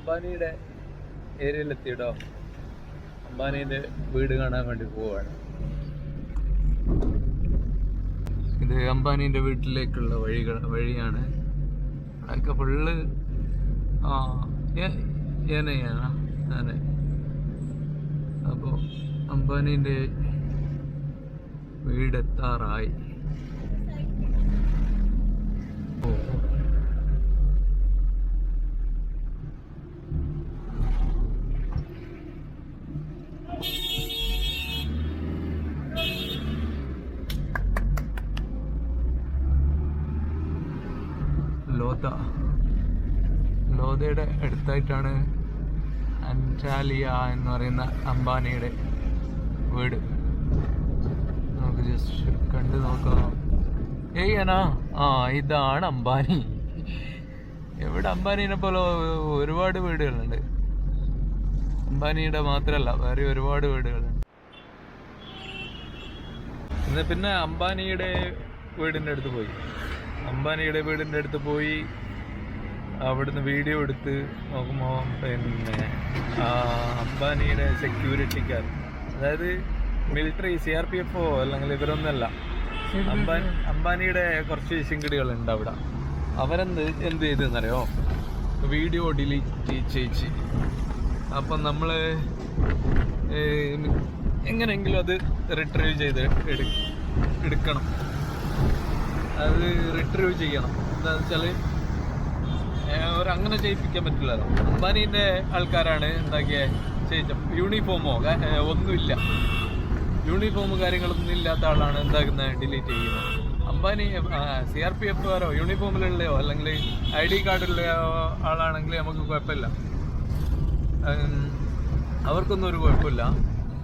അംബാനിയുടെ ഏരിയയിലെത്തിയിട്ടോ. അംബാനീൻ്റെ വീട് കാണാൻ വേണ്ടി പോവാണ്. ഇത് അംബാനീൻ്റെ വീട്ടിലേക്കുള്ള വഴിയാണ്. അതൊക്കെ ഫുള്ള് ഏനയാണ്. അപ്പോൾ അംബാനീൻ്റെ വീടെത്താറായി. ലോധയുടെ അടുത്തായിട്ടാണ് അൻറ്റാലിയ എന്ന് പറയുന്ന അംബാനിയുടെ വീട്. നമുക്ക് ജസ്റ്റ് കണ്ടു നോക്കാം. ഇതാണ് അംബാനി. ഇവിടെ അംബാനീനെ പോലെ ഒരുപാട് വീടുകളുണ്ട്. അംബാനിയുടെ മാത്രമല്ല, വേറെ ഒരുപാട് വീടുകളുണ്ട്. പിന്നെ അംബാനിയുടെ വീടിൻ്റെ അടുത്ത് പോയി അവിടുന്ന് വീഡിയോ എടുത്ത് നോക്കുമ്പോൾ പിന്നെ അംബാനിയുടെ സെക്യൂരിറ്റിക്കാർ, അതായത് മിലിറ്ററി CRPF അല്ലെങ്കിൽ ഇവരൊന്നല്ല, അംബാനിയുടെ കുറച്ച് ശിങ്കിടികളുണ്ട് അവിടെ. എന്ത് ചെയ്തെന്നറിയോ, വീഡിയോ ഡിലീറ്റ് ചെയ്യിച്ച്. അപ്പം നമ്മൾ എങ്ങനെയെങ്കിലും അത് റിട്രീവ് ചെയ്ത് എടുക്കണം. അത് റിട്രീവ് ചെയ്യണം. എന്താണെന്ന് വെച്ചാൽ അങ്ങനെ ചെയ്യിപ്പിക്കാൻ പറ്റില്ലല്ലോ. അംബാനീൻ്റെ ആൾക്കാരാണ് ചെയ്യിച്ച. യൂണിഫോമോ ഒന്നുമില്ല, യൂണിഫോമോ കാര്യങ്ങളൊന്നും ഇല്ലാത്ത ആളാണ് ഡിലീറ്റ് ചെയ്യുന്നത്. അംബാനി CRPFകാരോ യൂണിഫോമിലുള്ളയോ അല്ലെങ്കിൽ ID കാർഡുള്ള ആളാണെങ്കിൽ നമുക്ക് കുഴപ്പമില്ല, അവർക്കൊന്നും ഒരു കുഴപ്പമില്ല.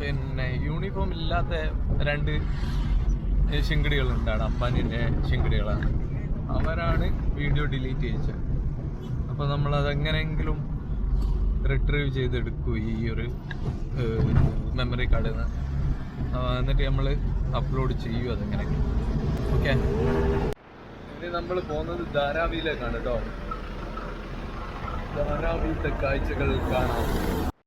പിന്നെ യൂണിഫോം ഇല്ലാത്ത 2 ശിങ്കിടികളുണ്ടാണ്, അംബാനിൻ്റെ ശിങ്കിടികളാണ്. അവരാണ് വീഡിയോ ഡിലീറ്റ് ചെയ്യിച്ചത്. അപ്പോൾ നമ്മളതെങ്ങനെയെങ്കിലും റിട്രീവ് ചെയ്തെടുക്കും ഈ ഒരു മെമ്മറി കാർഡിൽ നിന്ന്. എന്നിട്ട് നമ്മൾ അപ്ലോഡ് ചെയ്യും അതെങ്ങനെ. ഓക്കെ, ഇനി നമ്മൾ പോകുന്നത് ധാരാവിയിലേക്കാണ് കേട്ടോ. ധാരാവിയിലത്തെ കാഴ്ചകൾ കാണാം.